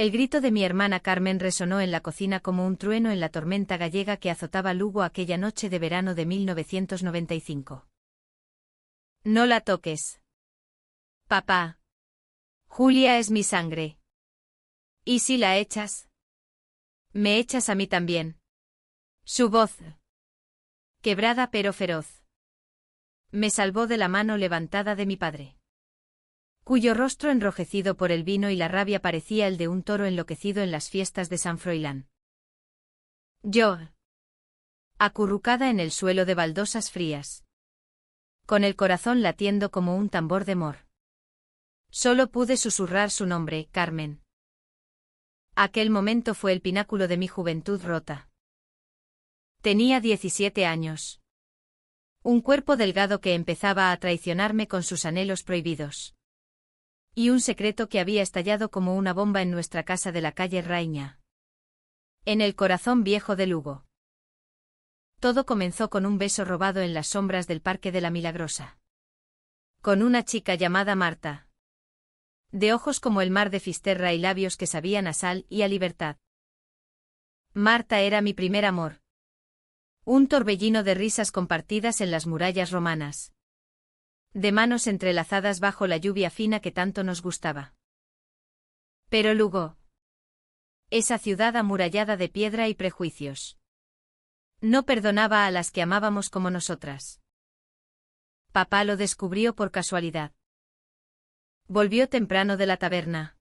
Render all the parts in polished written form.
El grito de mi hermana Carmen resonó en la cocina como un trueno en la tormenta gallega que azotaba Lugo aquella noche de verano de 1995. No la toques. Papá. Julia es mi sangre. ¿Y si la echas? Me echas a mí también. Su voz, quebrada pero feroz, me salvó de la mano levantada de mi padre, cuyo rostro enrojecido por el vino y la rabia parecía el de un toro enloquecido en las fiestas de San Froilán. Yo, acurrucada en el suelo de baldosas frías, con el corazón latiendo como un tambor de mor, solo pude susurrar su nombre, Carmen. Aquel momento fue el pináculo de mi juventud rota. Tenía 17 años. Un cuerpo delgado que empezaba a traicionarme con sus anhelos prohibidos. Y un secreto que había estallado como una bomba en nuestra casa de la calle Raña. En el corazón viejo de Lugo. Todo comenzó con un beso robado en las sombras del Parque de la Milagrosa. Con una chica llamada Marta. De ojos como el mar de Fisterra y labios que sabían a sal y a libertad. Marta era mi primer amor. Un torbellino de risas compartidas en las murallas romanas. De manos entrelazadas bajo la lluvia fina que tanto nos gustaba. Pero Lugo. Esa ciudad amurallada de piedra y prejuicios. No perdonaba a las que amábamos como nosotras. Papá lo descubrió por casualidad. Volvió temprano de la taberna.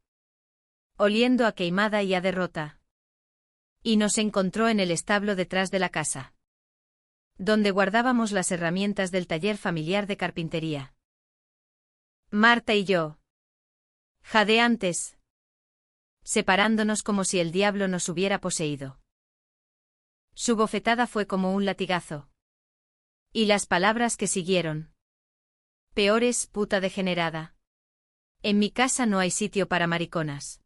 Oliendo a queimada y a derrota. Y nos encontró en el establo detrás de la casa, donde guardábamos las herramientas del taller familiar de carpintería. Marta y yo, jadeantes, separándonos como si el diablo nos hubiera poseído. Su bofetada fue como un latigazo. Y las palabras que siguieron. Peores, puta degenerada. En mi casa no hay sitio para mariconas.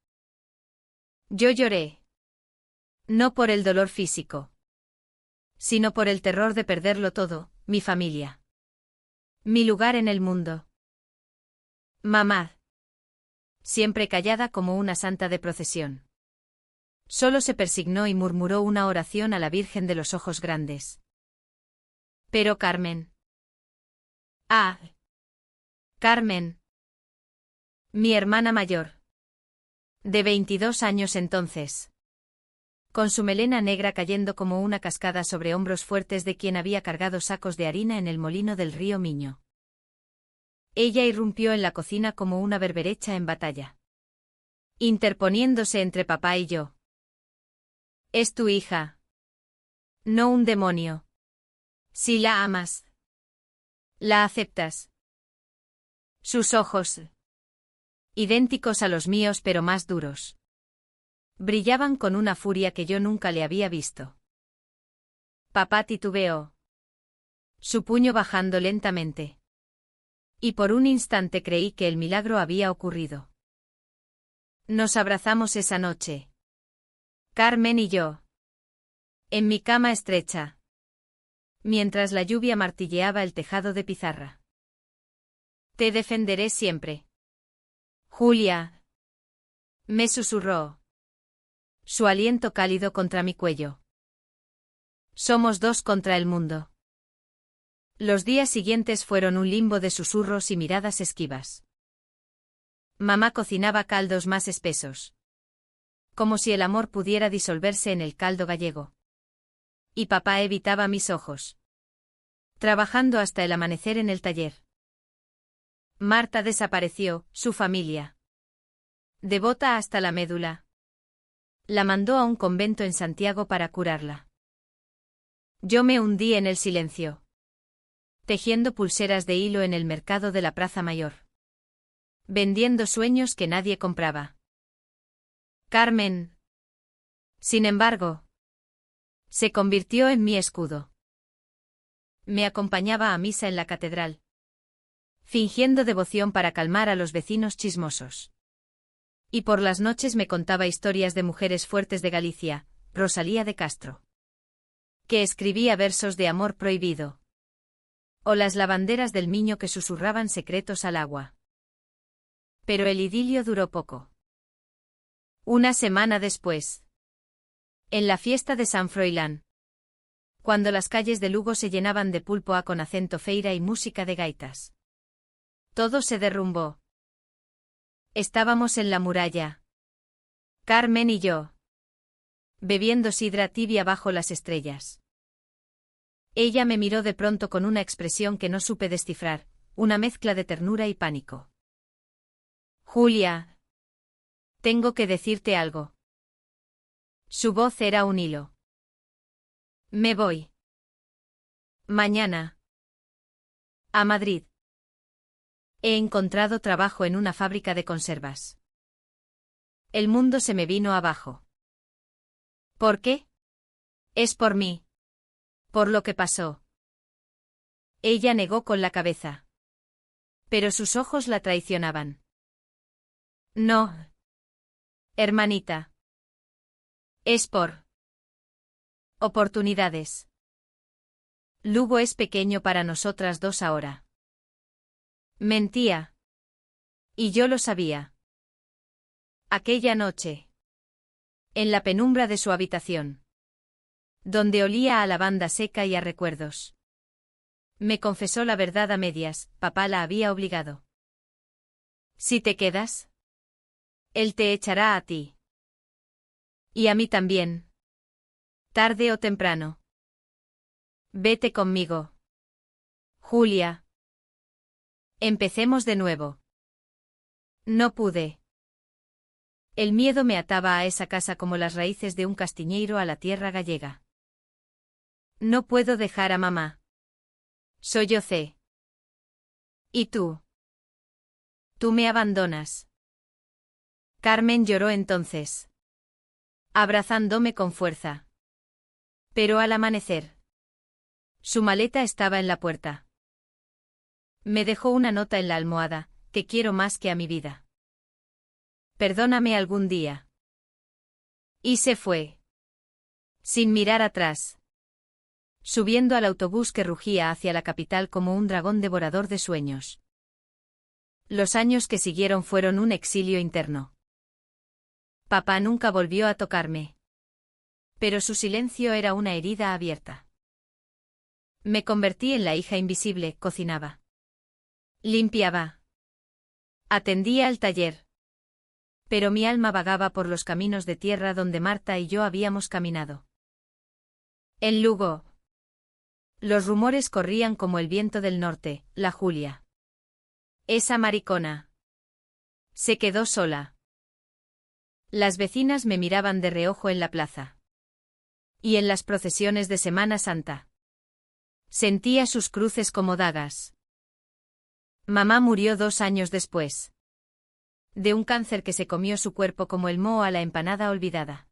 Yo lloré. No por el dolor físico, sino por el terror de perderlo todo, mi familia. Mi lugar en el mundo. Mamá. Siempre callada como una santa de procesión. Solo se persignó y murmuró una oración a la Virgen de los Ojos Grandes. Pero Carmen. Ah. Carmen. Mi hermana mayor. De 22 años entonces. Con su melena negra cayendo como una cascada sobre hombros fuertes de quien había cargado sacos de harina en el molino del río Miño. Ella irrumpió en la cocina como una berberecha en batalla, interponiéndose entre papá y yo. Es tu hija. No un demonio. Si la amas. La aceptas. Sus ojos, idénticos a los míos pero más duros, brillaban con una furia que yo nunca le había visto. Papá titubeó, su puño bajando lentamente. Y por un instante creí que el milagro había ocurrido. Nos abrazamos esa noche, Carmen y yo, en mi cama estrecha, mientras la lluvia martilleaba el tejado de pizarra. Te defenderé siempre. Julia. Me susurró. Su aliento cálido contra mi cuello. Somos dos contra el mundo. Los días siguientes fueron un limbo de susurros y miradas esquivas. Mamá cocinaba caldos más espesos. Como si el amor pudiera disolverse en el caldo gallego. Y papá evitaba mis ojos. Trabajando hasta el amanecer en el taller. Marta desapareció, su familia. Devota hasta la médula. La mandó a un convento en Santiago para curarla. Yo me hundí en el silencio, tejiendo pulseras de hilo en el mercado de la Plaza Mayor. Vendiendo sueños que nadie compraba. Carmen, sin embargo, se convirtió en mi escudo. Me acompañaba a misa en la catedral, fingiendo devoción para calmar a los vecinos chismosos. Y por las noches me contaba historias de mujeres fuertes de Galicia, Rosalía de Castro, que escribía versos de amor prohibido. O las lavanderas del Miño que susurraban secretos al agua. Pero el idilio duró poco. Una semana después. En la fiesta de San Froilán. Cuando las calles de Lugo se llenaban de pulpoa con acento feira y música de gaitas. Todo se derrumbó. Estábamos en la muralla. Carmen y yo. Bebiendo sidra tibia bajo las estrellas. Ella me miró de pronto con una expresión que no supe descifrar, una mezcla de ternura y pánico. Julia. Tengo que decirte algo. Su voz era un hilo. Me voy. Mañana. A Madrid. He encontrado trabajo en una fábrica de conservas. El mundo se me vino abajo. ¿Por qué? Es por mí. Por lo que pasó. Ella negó con la cabeza. Pero sus ojos la traicionaban. No. Hermanita. Es por oportunidades. Lugo es pequeño para nosotras dos ahora. Mentía. Y yo lo sabía. Aquella noche. En la penumbra de su habitación. Donde olía a lavanda seca y a recuerdos. Me confesó la verdad a medias, papá la había obligado. Si te quedas, él te echará a ti. Y a mí también. Tarde o temprano. Vete conmigo. Julia. Empecemos de nuevo. No pude. El miedo me ataba a esa casa como las raíces de un castiñeiro a la tierra gallega. No puedo dejar a mamá. Sollocé. ¿Y tú? Tú me abandonas. Carmen lloró entonces. Abrazándome con fuerza. Pero al amanecer. Su maleta estaba en la puerta. Me dejó una nota en la almohada, te quiero más que a mi vida. Perdóname algún día. Y se fue. Sin mirar atrás. Subiendo al autobús que rugía hacia la capital como un dragón devorador de sueños. Los años que siguieron fueron un exilio interno. Papá nunca volvió a tocarme. Pero su silencio era una herida abierta. Me convertí en la hija invisible, cocinaba. Limpiaba. Atendía al taller. Pero mi alma vagaba por los caminos de tierra donde Marta y yo habíamos caminado. En Lugo. Los rumores corrían como el viento del norte, la Julia. Esa maricona. Se quedó sola. Las vecinas me miraban de reojo en la plaza. Y en las procesiones de Semana Santa. Sentía sus cruces como dagas. Mamá murió 2 años después. De un cáncer que se comió su cuerpo como el moho a la empanada olvidada.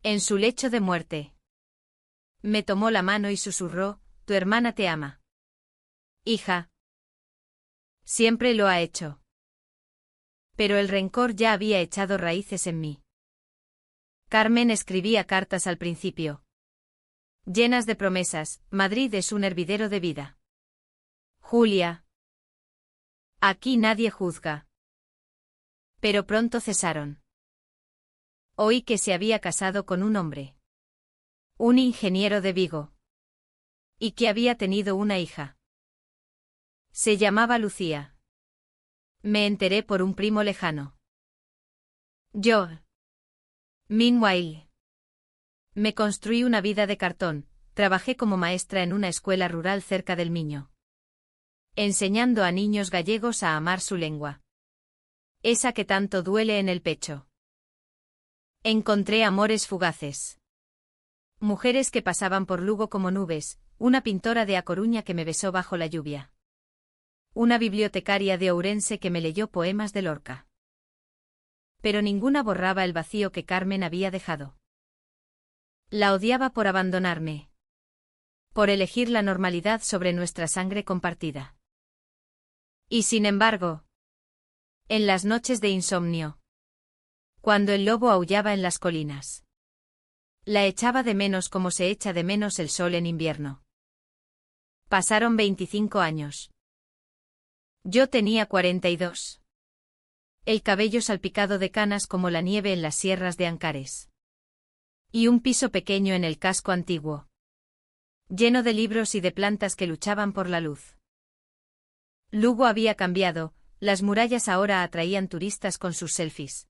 En su lecho de muerte. Me tomó la mano y susurró, tu hermana te ama. Hija. Siempre lo ha hecho. Pero el rencor ya había echado raíces en mí. Carmen escribía cartas al principio. Llenas de promesas, Madrid es un hervidero de vida. Julia. Aquí nadie juzga. Pero pronto cesaron. Oí que se había casado con un hombre. Un ingeniero de Vigo. Y que había tenido una hija. Se llamaba Lucía. Me enteré por un primo lejano. Yo. Meanwhile. Me construí una vida de cartón, trabajé como maestra en una escuela rural cerca del Miño. Enseñando a niños gallegos a amar su lengua. Esa que tanto duele en el pecho. Encontré amores fugaces. Mujeres que pasaban por Lugo como nubes, una pintora de A Coruña que me besó bajo la lluvia. Una bibliotecaria de Ourense que me leyó poemas de Lorca. Pero ninguna borraba el vacío que Carmen había dejado. La odiaba por abandonarme. Por elegir la normalidad sobre nuestra sangre compartida. Y sin embargo, en las noches de insomnio, cuando el lobo aullaba en las colinas, la echaba de menos como se echa de menos el sol en invierno. Pasaron 25 años. Yo tenía 42. El cabello salpicado de canas como la nieve en las sierras de Ancares. Y un piso pequeño en el casco antiguo. Lleno de libros y de plantas que luchaban por la luz. Lugo había cambiado, las murallas ahora atraían turistas con sus selfies.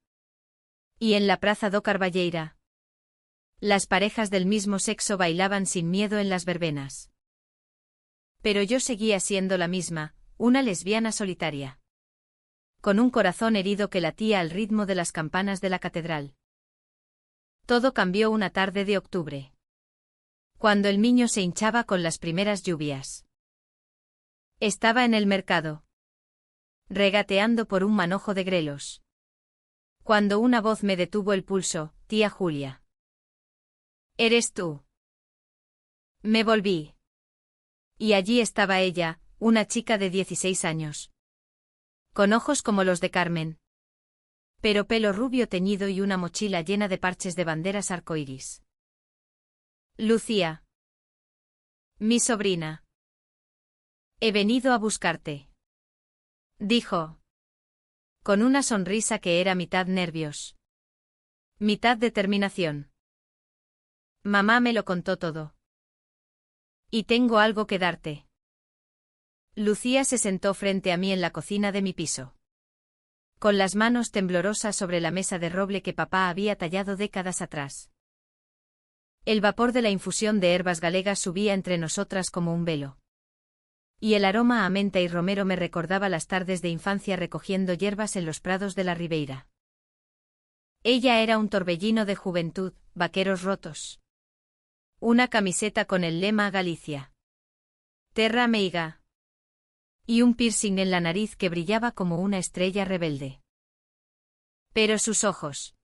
Y en la Praza do Carballeira, las parejas del mismo sexo bailaban sin miedo en las verbenas. Pero yo seguía siendo la misma, una lesbiana solitaria. Con un corazón herido que latía al ritmo de las campanas de la catedral. Todo cambió una tarde de octubre. Cuando el Miño se hinchaba con las primeras lluvias. Estaba en el mercado. Regateando por un manojo de grelos. Cuando una voz me detuvo el pulso, tía Julia. ¿Eres tú? Me volví. Y allí estaba ella, una chica de 16 años. Con ojos como los de Carmen. Pero pelo rubio teñido y una mochila llena de parches de banderas arcoíris. Lucía. Mi sobrina. He venido a buscarte. Dijo. Con una sonrisa que era mitad nervios. Mitad determinación. Mamá me lo contó todo. Y tengo algo que darte. Lucía se sentó frente a mí en la cocina de mi piso. Con las manos temblorosas sobre la mesa de roble que papá había tallado décadas atrás. El vapor de la infusión de herbas galegas subía entre nosotras como un velo. Y el aroma a menta y romero me recordaba las tardes de infancia recogiendo hierbas en los prados de la Ribeira. Ella era un torbellino de juventud, vaqueros rotos. Una camiseta con el lema Galicia. Terra meiga. Y un piercing en la nariz que brillaba como una estrella rebelde. Pero sus ojos.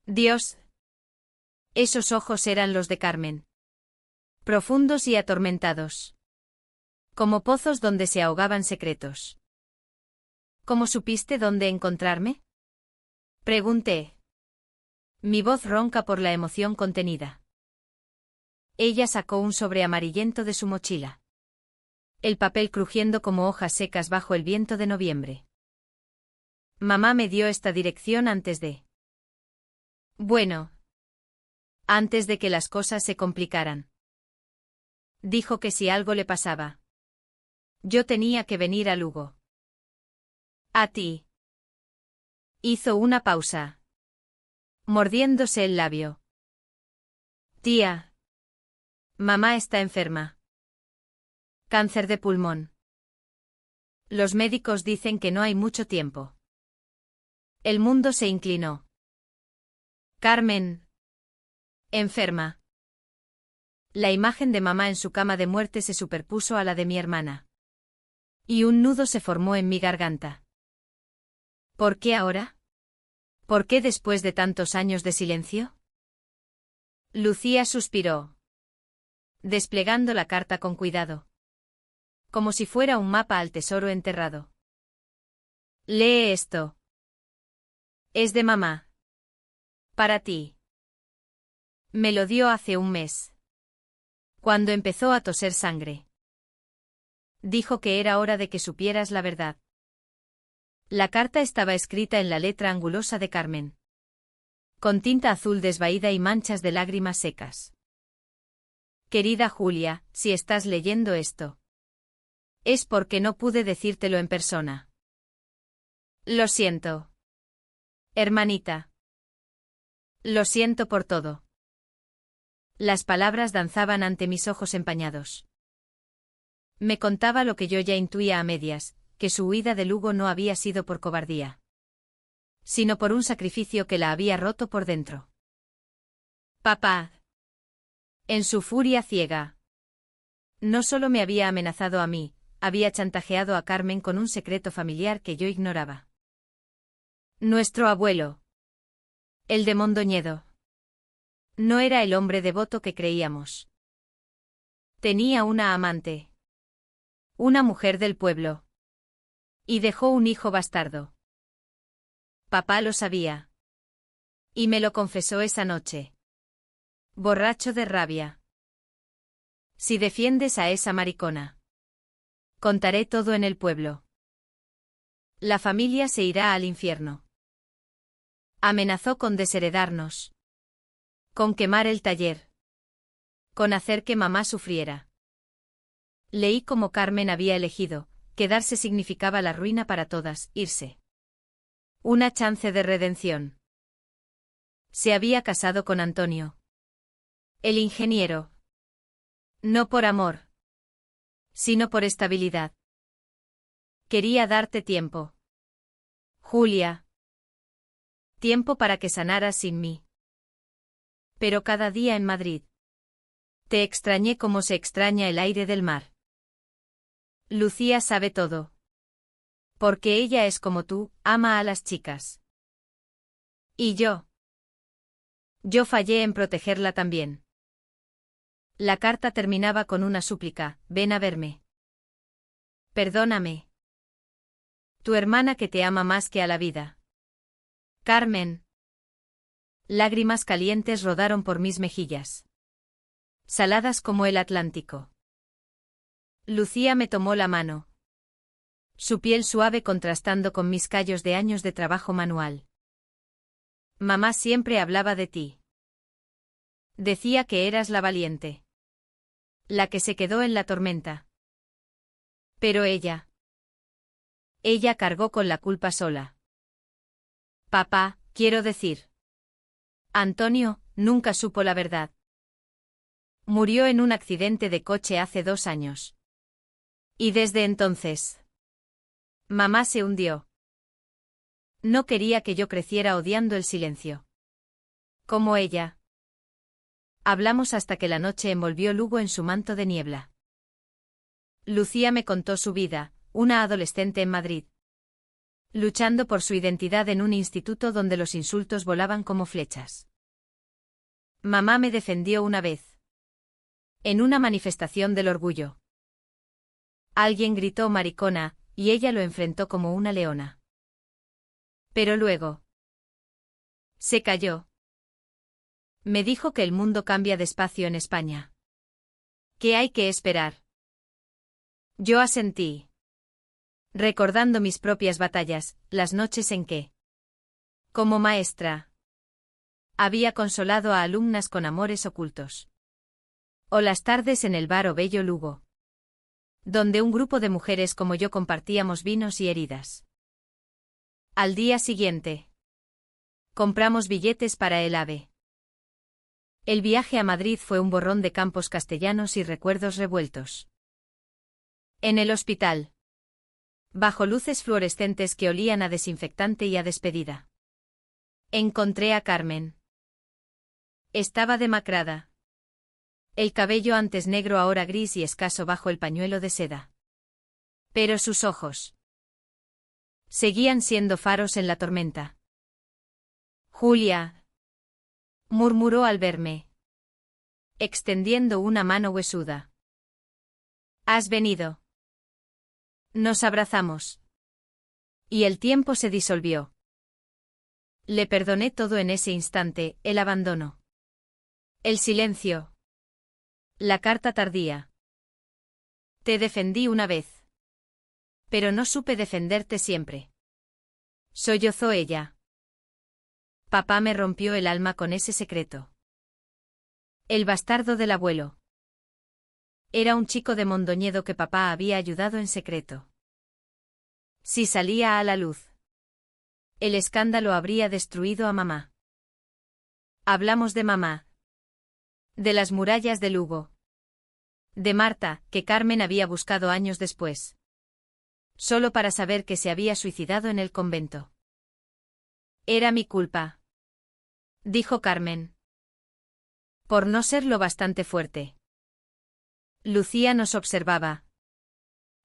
Dios. Esos ojos eran los de Carmen. Profundos y atormentados. Como pozos donde se ahogaban secretos. ¿Cómo supiste dónde encontrarme? Pregunté. Mi voz ronca por la emoción contenida. Ella sacó un sobre amarillento de su mochila. El papel crujiendo como hojas secas bajo el viento de noviembre. Mamá me dio esta dirección antes de... Bueno. Antes de que las cosas se complicaran. Dijo que si algo le pasaba. Yo tenía que venir a Lugo. A ti. Hizo una pausa. Mordiéndose el labio. Tía. Mamá está enferma. Cáncer de pulmón. Los médicos dicen que no hay mucho tiempo. El mundo se inclinó. Carmen. Enferma. La imagen de mamá en su cama de muerte se superpuso a la de mi hermana. Y un nudo se formó en mi garganta. ¿Por qué ahora? ¿Por qué después de tantos años de silencio? Lucía suspiró. Desplegando la carta con cuidado. Como si fuera un mapa al tesoro enterrado. Lee esto. Es de mamá. Para ti. Me lo dio hace un mes. Cuando empezó a toser sangre. Dijo que era hora de que supieras la verdad. La carta estaba escrita en la letra angulosa de Carmen. Con tinta azul desvaída y manchas de lágrimas secas. Querida Julia, si estás leyendo esto. Es porque no pude decírtelo en persona. Lo siento. Hermanita. Lo siento por todo. Las palabras danzaban ante mis ojos empañados. Me contaba lo que yo ya intuía a medias, que su huida de Lugo no había sido por cobardía, sino por un sacrificio que la había roto por dentro. Papá. En su furia ciega. No solo me había amenazado a mí, había chantajeado a Carmen con un secreto familiar que yo ignoraba. Nuestro abuelo. El de Mondoñedo. No era el hombre devoto que creíamos. Tenía una amante. Una mujer del pueblo. Y dejó un hijo bastardo. Papá lo sabía. Y me lo confesó esa noche. Borracho de rabia. Si defiendes a esa maricona. Contaré todo en el pueblo. La familia se irá al infierno. Amenazó con desheredarnos. Con quemar el taller. Con hacer que mamá sufriera. Leí cómo Carmen había elegido, quedarse significaba la ruina para todas, irse. Una chance de redención. Se había casado con Antonio. El ingeniero. No por amor. Sino por estabilidad. Quería darte tiempo. Julia. Tiempo para que sanaras sin mí. Pero cada día en Madrid. Te extrañé como se extraña el aire del mar. Lucía sabe todo. Porque ella es como tú, ama a las chicas. ¿Y yo? Yo fallé en protegerla también. La carta terminaba con una súplica, ven a verme. Perdóname. Tu hermana que te ama más que a la vida. Carmen. Lágrimas calientes rodaron por mis mejillas. Saladas como el Atlántico. Lucía me tomó la mano. Su piel suave contrastando con mis callos de años de trabajo manual. Mamá siempre hablaba de ti. Decía que eras la valiente. La que se quedó en la tormenta. Pero ella. Ella cargó con la culpa sola. Papá, quiero decir. Antonio, nunca supo la verdad. Murió en un accidente de coche hace 2 años. Y desde entonces. Mamá se hundió. No quería que yo creciera odiando el silencio. Como ella. Hablamos hasta que la noche envolvió Lugo en su manto de niebla. Lucía me contó su vida, una adolescente en Madrid. Luchando por su identidad en un instituto donde los insultos volaban como flechas. Mamá me defendió una vez. En una manifestación del orgullo. Alguien gritó maricona, y ella lo enfrentó como una leona. Pero luego. Se calló. Me dijo que el mundo cambia despacio en España. ¿Qué hay que esperar? Yo asentí. Recordando mis propias batallas, las noches en que, como maestra, había consolado a alumnas con amores ocultos. O las tardes en el bar o Bello Lugo. Donde un grupo de mujeres como yo compartíamos vinos y heridas. Al día siguiente. Compramos billetes para el AVE. El viaje a Madrid fue un borrón de campos castellanos y recuerdos revueltos. En el hospital. Bajo luces fluorescentes que olían a desinfectante y a despedida. Encontré a Carmen. Estaba demacrada. El cabello antes negro ahora gris y escaso bajo el pañuelo de seda. Pero sus ojos. Seguían siendo faros en la tormenta. Julia. Murmuró al verme. Extendiendo una mano huesuda. ¿Has venido? Nos abrazamos. Y el tiempo se disolvió. Le perdoné todo en ese instante, el abandono. El silencio. La carta tardía. Te defendí una vez. Pero no supe defenderte siempre. Sollozó ella. Papá me rompió el alma con ese secreto. El bastardo del abuelo. Era un chico de Mondoñedo que papá había ayudado en secreto. Si salía a la luz. El escándalo habría destruido a mamá. Hablamos de mamá. De las murallas de Lugo. De Marta, que Carmen había buscado años después. Solo para saber que se había suicidado en el convento. Era mi culpa. Dijo Carmen. Por no ser lo bastante fuerte. Lucía nos observaba.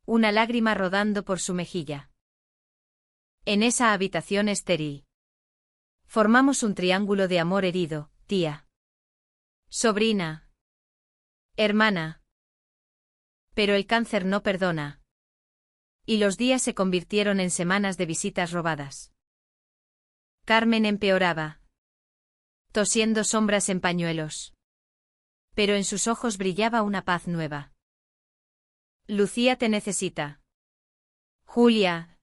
Una lágrima rodando por su mejilla. En esa habitación estéril. Formamos un triángulo de amor herido, tía. Sobrina. Hermana. Pero el cáncer no perdona. Y los días se convirtieron en semanas de visitas robadas. Carmen empeoraba. Tosiendo sombras en pañuelos. Pero en sus ojos brillaba una paz nueva. Lucía te necesita. Julia.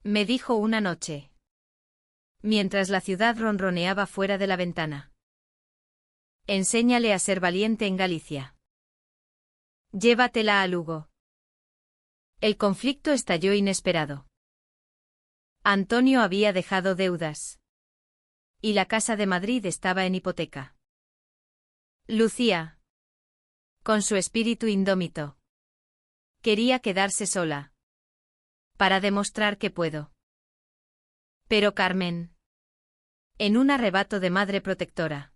Me dijo una noche, mientras la ciudad ronroneaba fuera de la ventana. Enséñale a ser valiente en Galicia. Llévatela a Lugo. El conflicto estalló inesperado. Antonio había dejado deudas. Y la casa de Madrid estaba en hipoteca. Lucía, con su espíritu indómito, quería quedarse sola. Para demostrar que puedo. Pero Carmen, en un arrebato de madre protectora,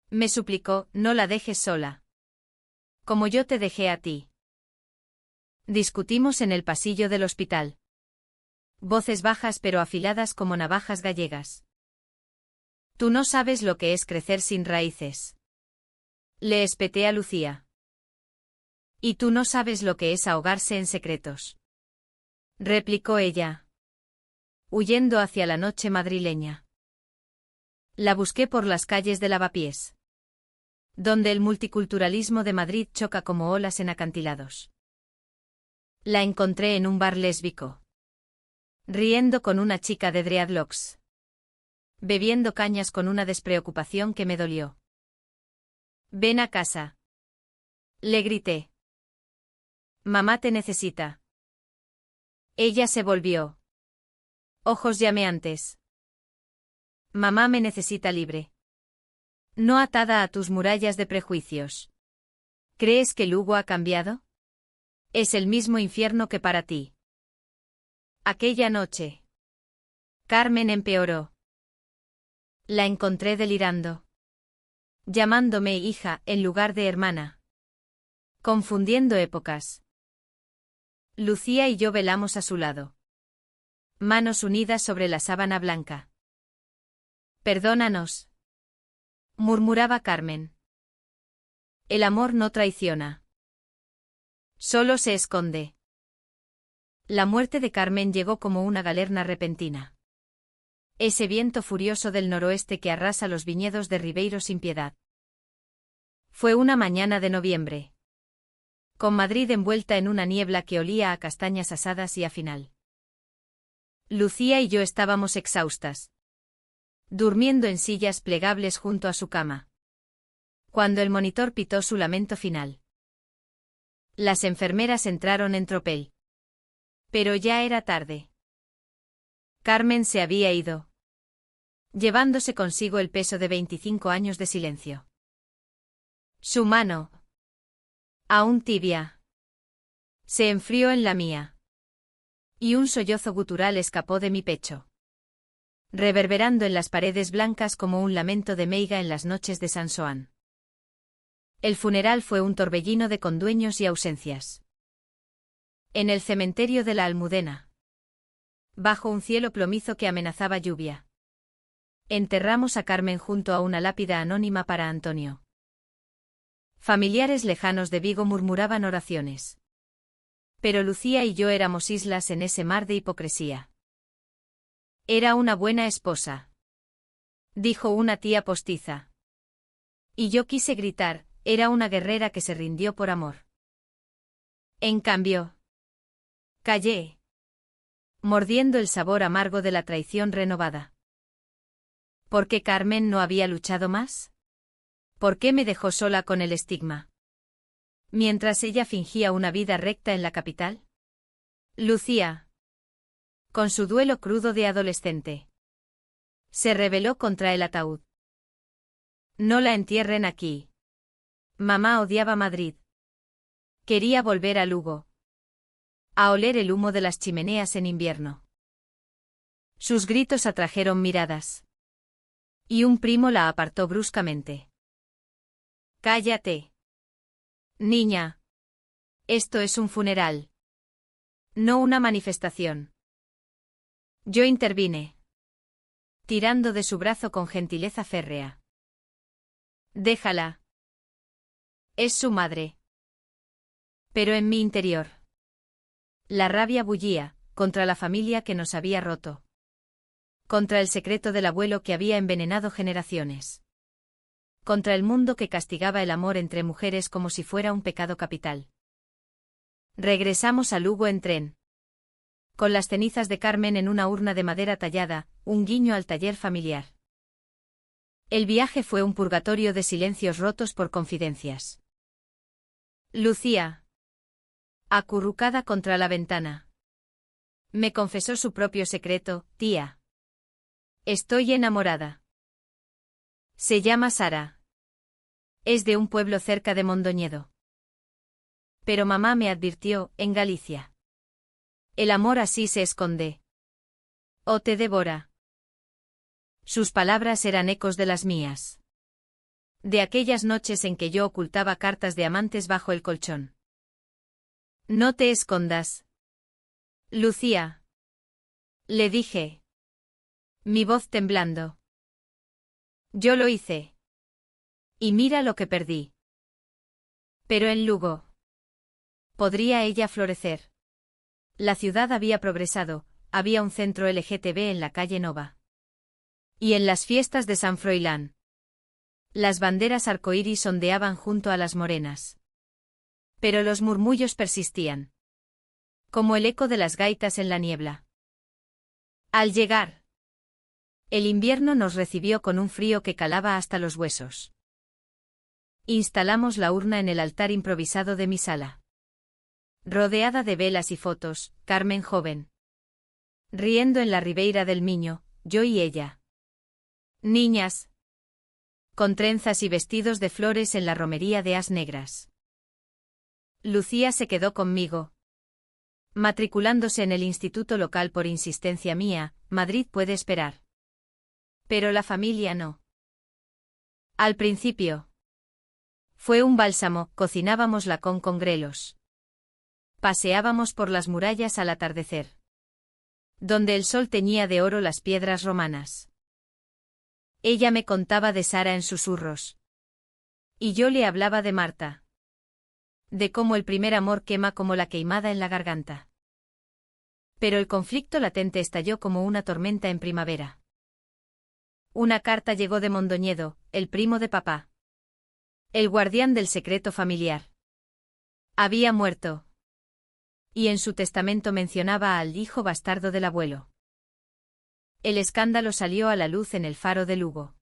me suplicó, no la dejes sola. Como yo te dejé a ti. Discutimos en el pasillo del hospital. Voces bajas pero afiladas como navajas gallegas. Tú no sabes lo que es crecer sin raíces. Le espeté a Lucía. Y tú no sabes lo que es ahogarse en secretos. Replicó ella, huyendo hacia la noche madrileña. La busqué por las calles de Lavapiés, donde el multiculturalismo de Madrid choca como olas en acantilados. La encontré en un bar lésbico, riendo con una chica de dreadlocks, bebiendo cañas con una despreocupación que me dolió. Ven a casa. Le grité. Mamá te necesita. Ella se volvió. Ojos llameantes. Mamá me necesita libre. No atada a tus murallas de prejuicios. ¿Crees que Lugo ha cambiado? Es el mismo infierno que para ti. Aquella noche, Carmen empeoró. La encontré delirando. Llamándome hija en lugar de hermana. Confundiendo épocas. Lucía y yo velamos a su lado. Manos unidas sobre la sábana blanca. Perdónanos, murmuraba Carmen. El amor no traiciona. Solo se esconde. La muerte de Carmen llegó como una galerna repentina. Ese viento furioso del noroeste que arrasa los viñedos de Ribeiro sin piedad. Fue una mañana de noviembre. Con Madrid envuelta en una niebla que olía a castañas asadas y a final. Lucía y yo estábamos exhaustas, durmiendo en sillas plegables junto a su cama, cuando el monitor pitó su lamento final. Las enfermeras entraron en tropel. Pero ya era tarde. Carmen se había ido, llevándose consigo el peso de 25 años de silencio. Su mano, aún tibia, se enfrió en la mía. Y un sollozo gutural escapó de mi pecho, reverberando en las paredes blancas como un lamento de meiga en las noches de San Xoán. El funeral fue un torbellino de condueños y ausencias. En el cementerio de la Almudena, bajo un cielo plomizo que amenazaba lluvia, enterramos a Carmen junto a una lápida anónima para Antonio. Familiares lejanos de Vigo murmuraban oraciones. Pero Lucía y yo éramos islas en ese mar de hipocresía. Era una buena esposa, dijo una tía postiza. Y yo quise gritar, era una guerrera que se rindió por amor. En cambio, callé, mordiendo el sabor amargo de la traición renovada. ¿Por qué Carmen no había luchado más? ¿Por qué me dejó sola con el estigma? Mientras ella fingía una vida recta en la capital. Lucía, con su duelo crudo de adolescente, se rebeló contra el ataúd. No la entierren aquí. Mamá odiaba Madrid. Quería volver a Lugo, a oler el humo de las chimeneas en invierno. Sus gritos atrajeron miradas. Y un primo la apartó bruscamente. Cállate. Niña. Esto es un funeral. No una manifestación. Yo intervine, tirando de su brazo con gentileza férrea. Déjala. Es su madre. Pero en mi interior, la rabia bullía, contra la familia que nos había roto. Contra el secreto del abuelo que había envenenado generaciones. Contra el mundo que castigaba el amor entre mujeres como si fuera un pecado capital. Regresamos a Lugo en tren. Con las cenizas de Carmen en una urna de madera tallada, un guiño al taller familiar. El viaje fue un purgatorio de silencios rotos por confidencias. Lucía, acurrucada contra la ventana, me confesó su propio secreto: tía, estoy enamorada. Se llama Sara. Es de un pueblo cerca de Mondoñedo. Pero mamá me advirtió: en Galicia el amor así se esconde. O te devora. Sus palabras eran ecos de las mías. De aquellas noches en que yo ocultaba cartas de amantes bajo el colchón. No te escondas, Lucía, le dije, mi voz temblando. Yo lo hice. Y mira lo que perdí. Pero en Lugo podría ella florecer. La ciudad había progresado, había un centro LGTB en la calle Nova. Y en las fiestas de San Froilán, las banderas arcoíris ondeaban junto a las morenas. Pero los murmullos persistían, como el eco de las gaitas en la niebla. Al llegar, el invierno nos recibió con un frío que calaba hasta los huesos. Instalamos la urna en el altar improvisado de mi sala. Rodeada de velas y fotos, Carmen joven. Riendo en la ribeira del Miño, yo y ella. Niñas. Con trenzas y vestidos de flores en la romería de As Negras. Lucía se quedó conmigo, matriculándose en el instituto local por insistencia mía. Madrid puede esperar. Pero la familia no. Al principio. Fue un bálsamo, cocinábamos lacón con grelos. Paseábamos por las murallas al atardecer, donde el sol teñía de oro las piedras romanas. Ella me contaba de Sara en susurros. Y yo le hablaba de Marta. De cómo el primer amor quema como la queimada en la garganta. Pero el conflicto latente estalló como una tormenta en primavera. Una carta llegó de Mondoñedo, el primo de papá. El guardián del secreto familiar. Había muerto. Y en su testamento mencionaba al hijo bastardo del abuelo. El escándalo salió a la luz en el Faro de Lugo.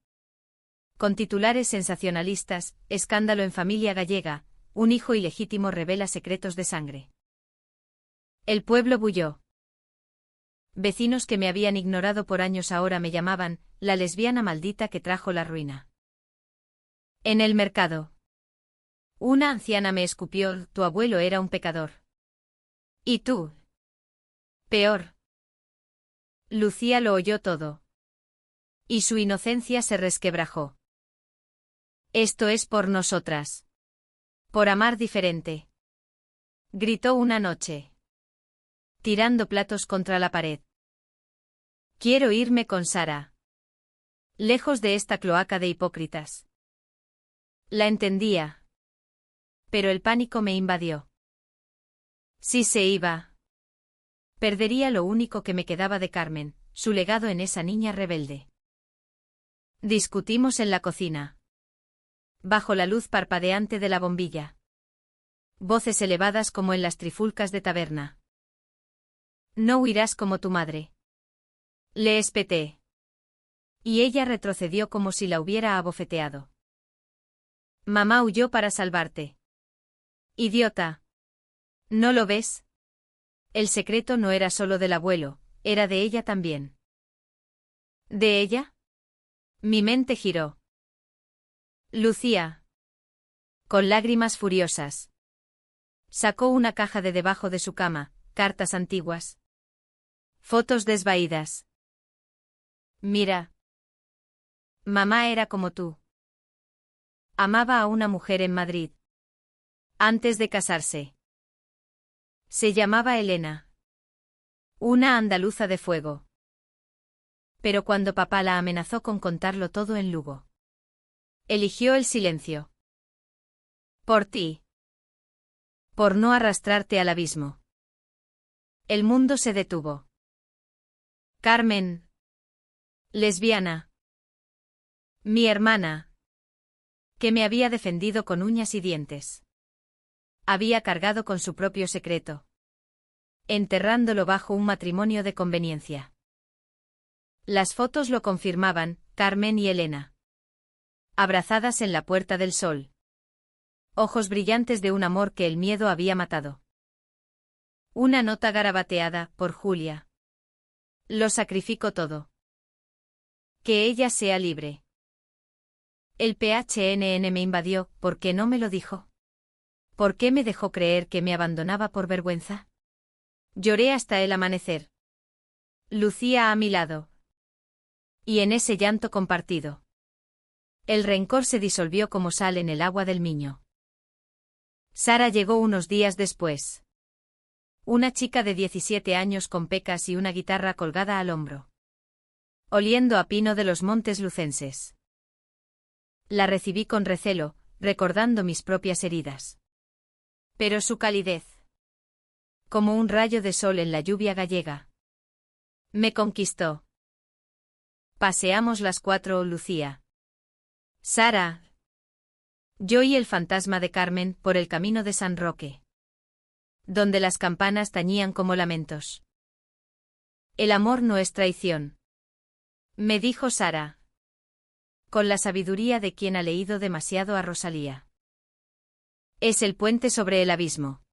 Con titulares sensacionalistas: escándalo en familia gallega, un hijo ilegítimo revela secretos de sangre. El pueblo bulló. Vecinos que me habían ignorado por años ahora me llamaban la lesbiana maldita que trajo la ruina. En el mercado, una anciana me escupió: tu abuelo era un pecador. ¿Y tú? Peor. Lucía lo oyó todo. Y su inocencia se resquebrajó. Esto es por nosotras. Por amar diferente. Gritó una noche, tirando platos contra la pared. Quiero irme con Sara. Lejos de esta cloaca de hipócritas. La entendía. Pero el pánico me invadió. Si se iba, perdería lo único que me quedaba de Carmen, su legado en esa niña rebelde. Discutimos en la cocina, bajo la luz parpadeante de la bombilla. Voces elevadas como en las trifulcas de taberna. No huirás como tu madre. Le espeté. Y ella retrocedió como si la hubiera abofeteado. Mamá huyó para salvarte. Idiota. ¿No lo ves? El secreto no era solo del abuelo, era de ella también. ¿De ella? Mi mente giró. Lucía. Con lágrimas furiosas. Sacó una caja de debajo de su cama, cartas antiguas. Fotos desvaídas. Mira. Mamá era como tú. Amaba a una mujer en Madrid. Antes de casarse. Se llamaba Elena. Una andaluza de fuego. Pero cuando papá la amenazó con contarlo todo en Lugo, eligió el silencio. Por ti. Por no arrastrarte al abismo. El mundo se detuvo. Carmen. Lesbiana. Mi hermana. Que me había defendido con uñas y dientes. Había cargado con su propio secreto. enterrándolo bajo un matrimonio de conveniencia. Las fotos lo confirmaban, Carmen y Elena. Abrazadas en la Puerta del Sol. Ojos brillantes de un amor que el miedo había matado. Una nota garabateada, por Julia. Lo sacrifico todo. Que ella sea libre. El PHNN me invadió, ¿por qué no me lo dijo? ¿Por qué me dejó creer que me abandonaba por vergüenza? Lloré hasta el amanecer. Lucía a mi lado. Y en ese llanto compartido, el rencor se disolvió como sal en el agua del Miño. Sara llegó unos días después. Una chica de 17 años con pecas y una guitarra colgada al hombro. Oliendo a pino de los montes lucenses. La recibí con recelo, recordando mis propias heridas. Pero su calidez, como un rayo de sol en la lluvia gallega, me conquistó. Paseamos las 4, Lucía, Sara, yo y el fantasma de Carmen por el camino de San Roque, donde las campanas tañían como lamentos. El amor no es traición, me dijo Sara, con la sabiduría de quien ha leído demasiado a Rosalía. Es el puente sobre el abismo.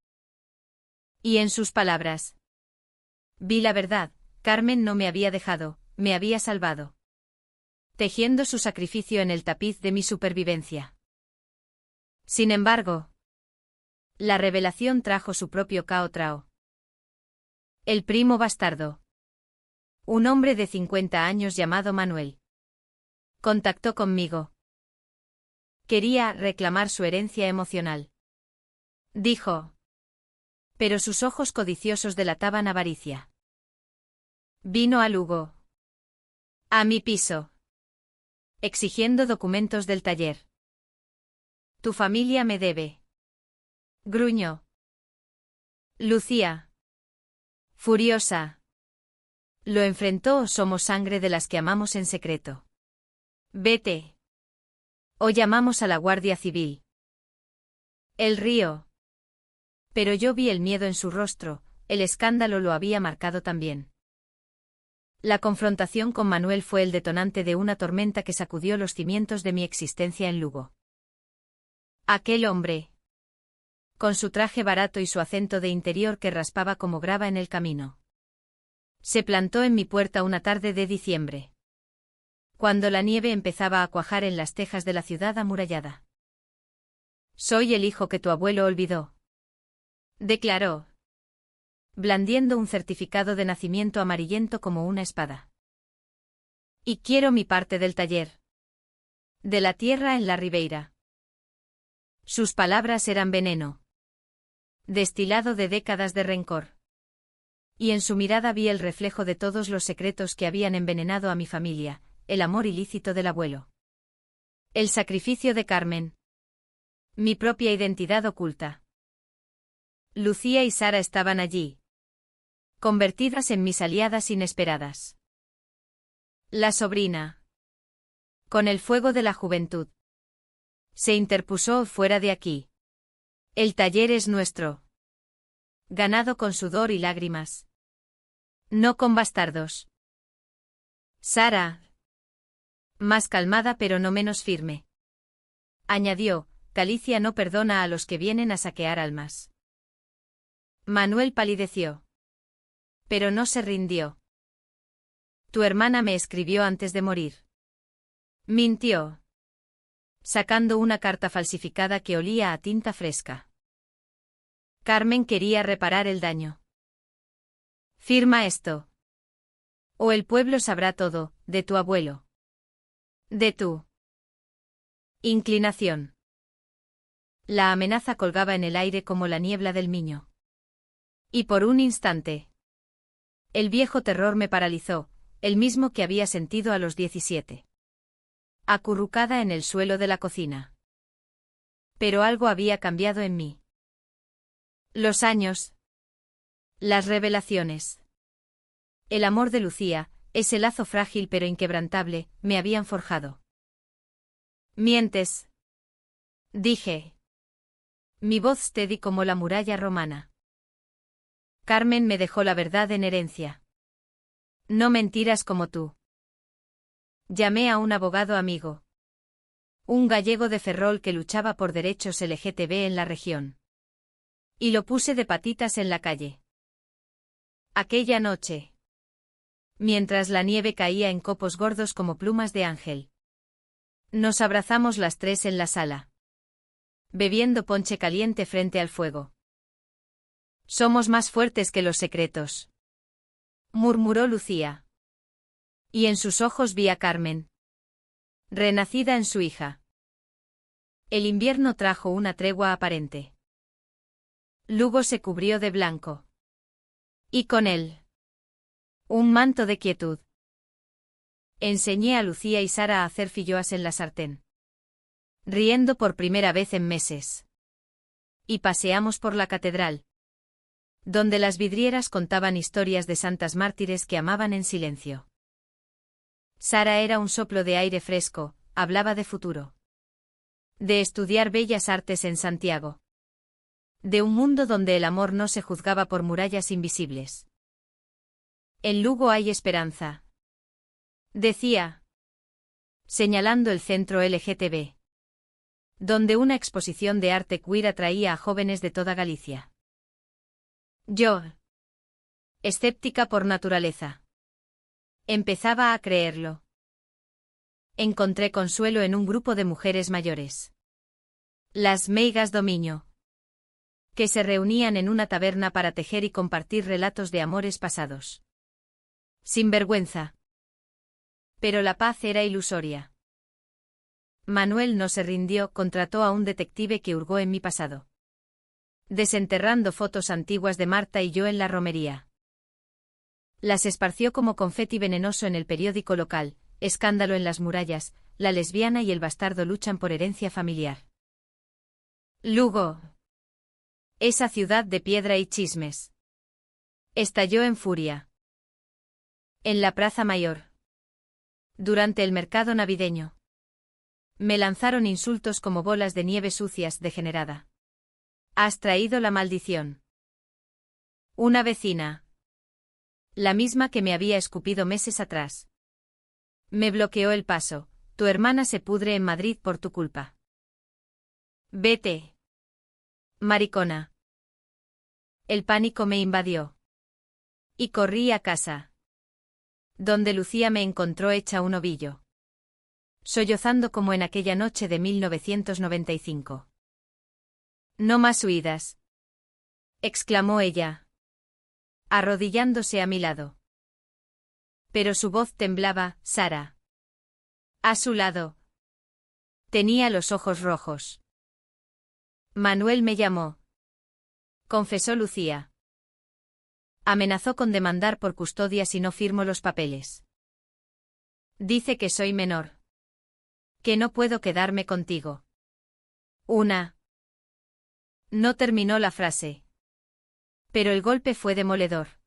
Y en sus palabras vi la verdad. Carmen no me había dejado, me había salvado. Tejiendo su sacrificio en el tapiz de mi supervivencia. Sin embargo, la revelación trajo su propio caotrao. El primo bastardo. Un hombre de 50 años llamado Manuel. Contactó conmigo. Quería reclamar su herencia emocional. Dijo. Pero sus ojos codiciosos delataban avaricia. Vino a Lugo. A mi piso. Exigiendo documentos del taller. Tu familia me debe. Gruñó. Lucía. Furiosa. Lo enfrentó. Somos sangre de las que amamos en secreto. Vete. O llamamos a la Guardia Civil. El río. Pero yo vi el miedo en su rostro, el escándalo lo había marcado también. La confrontación con Manuel fue el detonante de una tormenta que sacudió los cimientos de mi existencia en Lugo. Aquel hombre, con su traje barato y su acento de interior que raspaba como grava en el camino, se plantó en mi puerta una tarde de diciembre, cuando la nieve empezaba a cuajar en las tejas de la ciudad amurallada. Soy el hijo que tu abuelo olvidó, declaró, blandiendo un certificado de nacimiento amarillento como una espada. Y quiero mi parte del taller. De la tierra en la Ribeira. Sus palabras eran veneno. Destilado de décadas de rencor. Y en su mirada vi el reflejo de todos los secretos que habían envenenado a mi familia, el amor ilícito del abuelo. El sacrificio de Carmen. Mi propia identidad oculta. Lucía y Sara estaban allí, convertidas en mis aliadas inesperadas. La sobrina, con el fuego de la juventud, se interpuso. Fuera de aquí. El taller es nuestro. Ganado con sudor y lágrimas. No con bastardos. Sara, más calmada pero no menos firme, añadió, Galicia no perdona a los que vienen a saquear almas. Manuel palideció. Pero no se rindió. Tu hermana me escribió antes de morir. Mintió. Sacando una carta falsificada que olía a tinta fresca. Carmen quería reparar el daño. Firma esto. O el pueblo sabrá todo, de tu abuelo. De tu inclinación. La amenaza colgaba en el aire como la niebla del Miño. Y por un instante, el viejo terror me paralizó, el mismo que había sentido a los 17. Acurrucada en el suelo de la cocina. Pero algo había cambiado en mí. Los años. Las revelaciones. El amor de Lucía, ese lazo frágil pero inquebrantable, me habían forjado. Mientes. Dije. Mi voz steady como la muralla romana. Carmen me dejó la verdad en herencia. No mentiras como tú. Llamé a un abogado amigo. Un gallego de Ferrol que luchaba por derechos LGTB en la región. Y lo puse de patitas en la calle. Aquella noche. Mientras la nieve caía en copos gordos como plumas de ángel. Nos abrazamos las tres en la sala. Bebiendo ponche caliente frente al fuego. Somos más fuertes que los secretos. Murmuró Lucía. Y en sus ojos vi a Carmen. Renacida en su hija. El invierno trajo una tregua aparente. Lugo se cubrió de blanco. Y con él. Un manto de quietud. Enseñé a Lucía y Sara a hacer filloas en la sartén. Riendo por primera vez en meses. Y paseamos por la catedral. Donde las vidrieras contaban historias de santas mártires que amaban en silencio. Sara era un soplo de aire fresco, hablaba de futuro. De estudiar bellas artes en Santiago. De un mundo donde el amor no se juzgaba por murallas invisibles. En Lugo hay esperanza. Decía. Señalando el centro LGTB. Donde una exposición de arte queer atraía a jóvenes de toda Galicia. Yo. Escéptica por naturaleza. Empezaba a creerlo. Encontré consuelo en un grupo de mujeres mayores. Las meigas do Miño. Que se reunían en una taberna para tejer y compartir relatos de amores pasados. Sin vergüenza. Pero la paz era ilusoria. Manuel no se rindió, contrató a un detective que hurgó en mi pasado. Desenterrando fotos antiguas de Marta y yo en la romería. Las esparció como confeti venenoso en el periódico local, escándalo en las murallas, la lesbiana y el bastardo luchan por herencia familiar. Lugo. Esa ciudad de piedra y chismes. Estalló en furia. En la Plaza Mayor. Durante el mercado navideño. Me lanzaron insultos como bolas de nieve sucias, degenerada. Has traído la maldición. Una vecina. La misma que me había escupido meses atrás. Me bloqueó el paso. Tu hermana se pudre en Madrid por tu culpa. Vete. Maricona. El pánico me invadió. Y corrí a casa. Donde Lucía me encontró hecha un ovillo. Sollozando como en aquella noche de 1995. No más huidas. Exclamó ella. Arrodillándose a mi lado. Pero su voz temblaba, Sara. A su lado. Tenía los ojos rojos. Manuel me llamó. Confesó Lucía. Amenazó con demandar por custodia si no firmo los papeles. Dice que soy menor. Que no puedo quedarme contigo. No terminó la frase. Pero el golpe fue demoledor.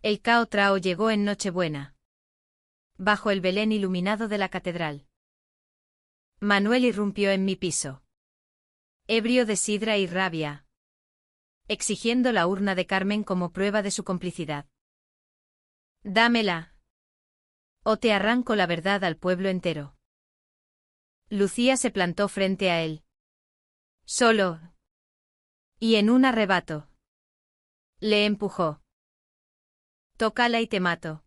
El Cao Trao llegó en Nochebuena. Bajo el Belén iluminado de la catedral. Manuel irrumpió en mi piso. Ebrio de sidra y rabia. Exigiendo la urna de Carmen como prueba de su complicidad. Dámela. O te arranco la verdad al pueblo entero. Lucía se plantó frente a él. Solo. Y en un arrebato. Le empujó. Tócala y te mato.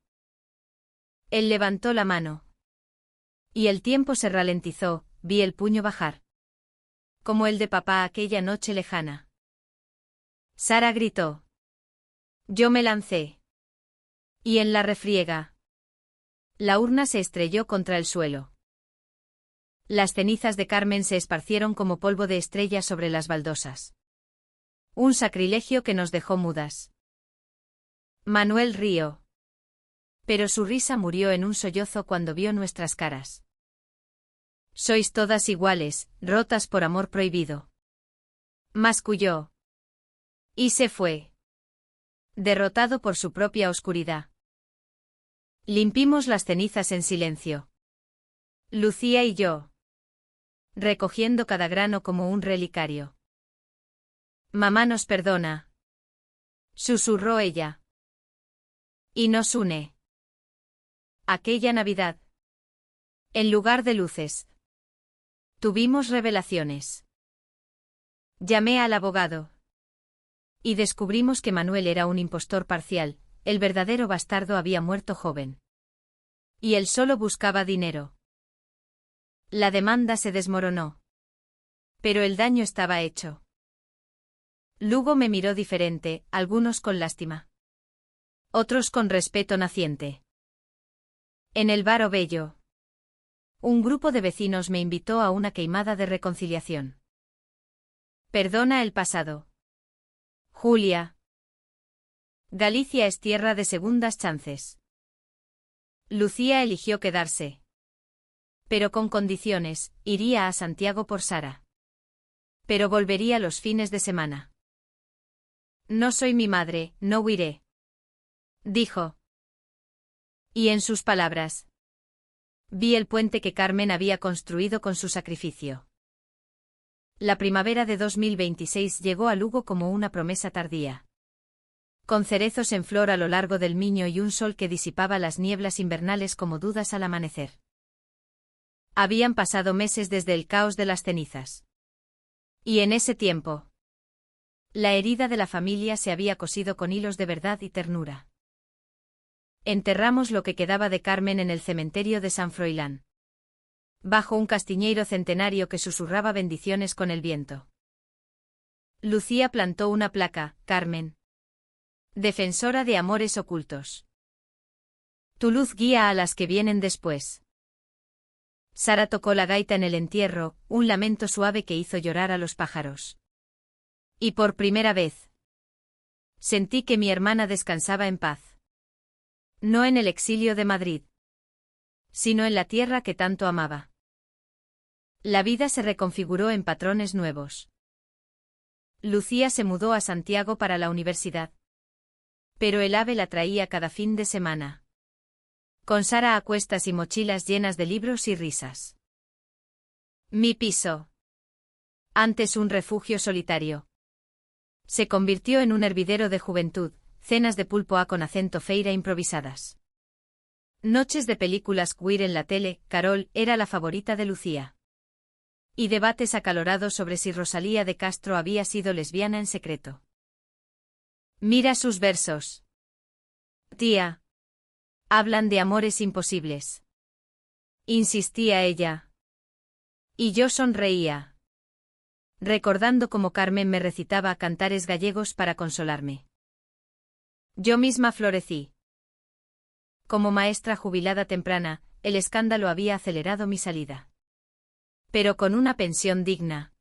Él levantó la mano. Y el tiempo se ralentizó, vi el puño bajar. Como el de papá aquella noche lejana. Sara gritó. Yo me lancé. Y en la refriega. La urna se estrelló contra el suelo. Las cenizas de Carmen se esparcieron como polvo de estrella sobre las baldosas. Un sacrilegio que nos dejó mudas. Manuel rió. Pero su risa murió en un sollozo cuando vio nuestras caras. Sois todas iguales, rotas por amor prohibido. Masculló. Y se fue. Derrotado por su propia oscuridad. Limpimos las cenizas en silencio. Lucía y yo. Recogiendo cada grano como un relicario. Mamá nos perdona. susurró ella. Y nos une. Aquella Navidad. En lugar de luces. Tuvimos revelaciones. Llamé al abogado. Y descubrimos que Manuel era un impostor parcial, el verdadero bastardo había muerto joven. Y él solo buscaba dinero. La demanda se desmoronó. Pero el daño estaba hecho. Lugo me miró diferente, algunos con lástima. Otros con respeto naciente. En el bar Obello. Un grupo de vecinos me invitó a una queimada de reconciliación. Perdona el pasado. Julia. Galicia es tierra de segundas chances. Lucía eligió quedarse. Pero con condiciones, iría a Santiago por Sara. Pero volvería los fines de semana. No soy mi madre, no huiré. Dijo. Y en sus palabras. Vi el puente que Carmen había construido con su sacrificio. La primavera de 2026 llegó a Lugo como una promesa tardía. Con cerezos en flor a lo largo del Miño y un sol que disipaba las nieblas invernales como dudas al amanecer. Habían pasado meses desde el caos de las cenizas. Y en ese tiempo, la herida de la familia se había cosido con hilos de verdad y ternura. Enterramos lo que quedaba de Carmen en el cementerio de San Froilán. Bajo un castiñeiro centenario que susurraba bendiciones con el viento. Lucía plantó una placa, Carmen. Defensora de amores ocultos. Tu luz guía a las que vienen después. Sara tocó la gaita en el entierro, un lamento suave que hizo llorar a los pájaros. Y por primera vez, sentí que mi hermana descansaba en paz. No en el exilio de Madrid, sino en la tierra que tanto amaba. La vida se reconfiguró en patrones nuevos. Lucía se mudó a Santiago para la universidad. Pero el ave la traía cada fin de semana. Con Sara a cuestas y mochilas llenas de libros y risas. Mi piso. Antes un refugio solitario. Se convirtió en un hervidero de juventud, cenas de pulpo a con acento feira improvisadas. Noches de películas queer en la tele, Carol era la favorita de Lucía. Y debates acalorados sobre si Rosalía de Castro había sido lesbiana en secreto. Mira sus versos. Tía. Hablan de amores imposibles. Insistía ella. Y yo sonreía. Recordando cómo Carmen me recitaba cantares gallegos para consolarme. Yo misma florecí. Como maestra jubilada temprana, el escándalo había acelerado mi salida. Pero con una pensión digna.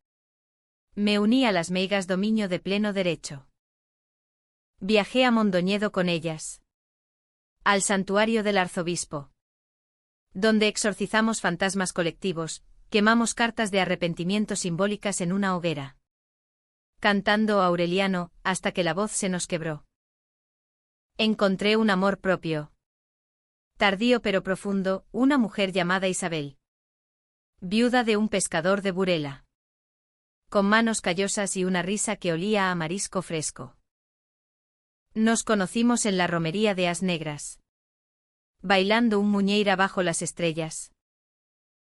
Me uní a las meigas dominio de pleno derecho. Viajé a Mondoñedo con ellas. Al santuario del arzobispo. Donde exorcizamos fantasmas colectivos, quemamos cartas de arrepentimiento simbólicas en una hoguera. Cantando a Aureliano, hasta que la voz se nos quebró. Encontré un amor propio. Tardío pero profundo, una mujer llamada Isabel. Viuda de un pescador de Burela. Con manos callosas y una risa que olía a marisco fresco. Nos conocimos en la romería de As Negras. Bailando un muñeira bajo las estrellas.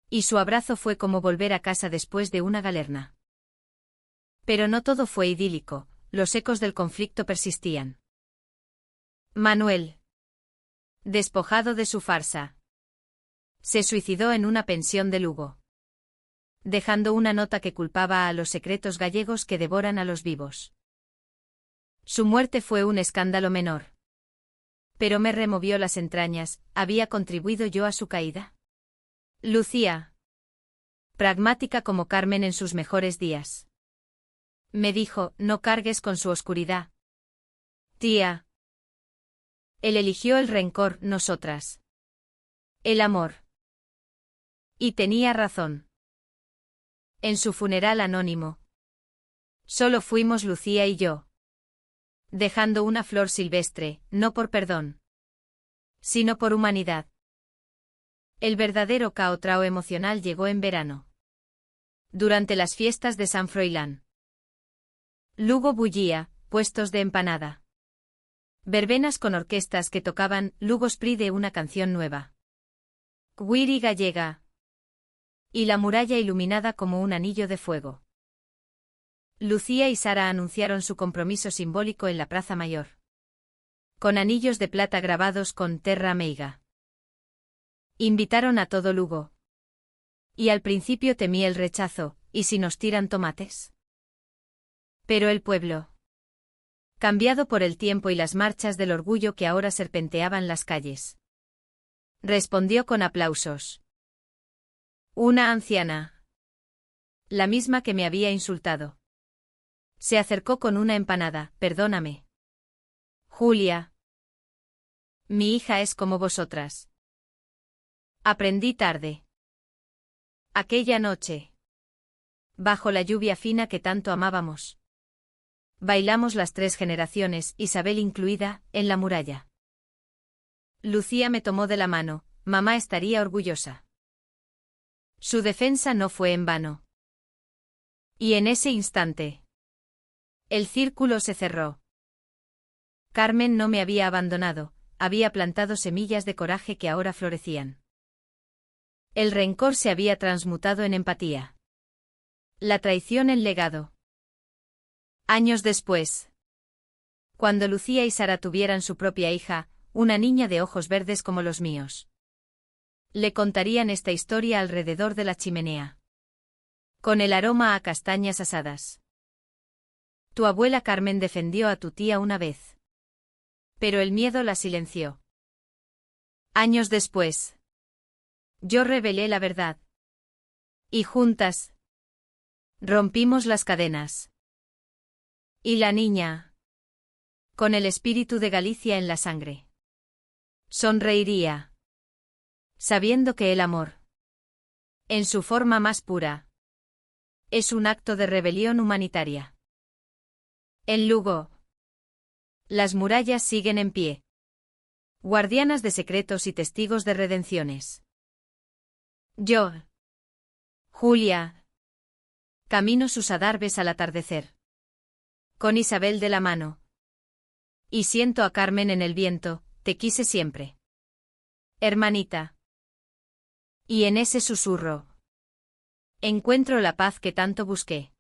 Y su abrazo fue como volver a casa después de una galerna. Pero no todo fue idílico, los ecos del conflicto persistían. Manuel. Despojado de su farsa. Se suicidó en una pensión de Lugo. Dejando una nota que culpaba a los secretos gallegos que devoran a los vivos. Su muerte fue un escándalo menor. Pero me removió las entrañas, ¿había contribuido yo a su caída? Lucía. Pragmática como Carmen en sus mejores días. Me dijo, no cargues con su oscuridad. Tía. Él eligió el rencor, nosotras. El amor. Y tenía razón. En su funeral anónimo. Solo fuimos Lucía y yo. Dejando una flor silvestre, no por perdón. Sino por humanidad. El verdadero caotrao emocional llegó en verano. Durante las fiestas de San Froilán. Lugo bullía, puestos de empanada. Verbenas con orquestas que tocaban Lugo Spride una canción nueva. Guiri gallega. Y la muralla iluminada como un anillo de fuego. Lucía y Sara anunciaron su compromiso simbólico en la Plaza Mayor. Con anillos de plata grabados con Terra Meiga. Invitaron a todo Lugo. Y al principio temí el rechazo, ¿y si nos tiran tomates? Pero el pueblo, cambiado por el tiempo y las marchas del orgullo que ahora serpenteaban las calles, respondió con aplausos. Una anciana, la misma que me había insultado, se acercó con una empanada. Perdóname, Julia. Mi hija es como vosotras. Aprendí tarde. Aquella noche, bajo la lluvia fina que tanto amábamos, bailamos las 3 generaciones, Isabel incluida, en la muralla. Lucía me tomó de la mano, mamá estaría orgullosa. Su defensa no fue en vano. Y en ese instante, el círculo se cerró. Carmen no me había abandonado, había plantado semillas de coraje que ahora florecían. El rencor se había transmutado en empatía. La traición en legado. Años después, cuando Lucía y Sara tuvieran su propia hija, una niña de ojos verdes como los míos, le contarían esta historia alrededor de la chimenea, con el aroma a castañas asadas. Tu abuela Carmen defendió a tu tía una vez, pero el miedo la silenció. Años después, yo revelé la verdad. Y juntas, rompimos las cadenas. Y la niña, con el espíritu de Galicia en la sangre, sonreiría, sabiendo que el amor, en su forma más pura, es un acto de rebelión humanitaria. En Lugo, las murallas siguen en pie, guardianas de secretos y testigos de redenciones. Yo, Julia, camino sus adarves al atardecer, con Isabel de la mano. Y siento a Carmen en el viento, te quise siempre, hermanita. Y en ese susurro encuentro la paz que tanto busqué.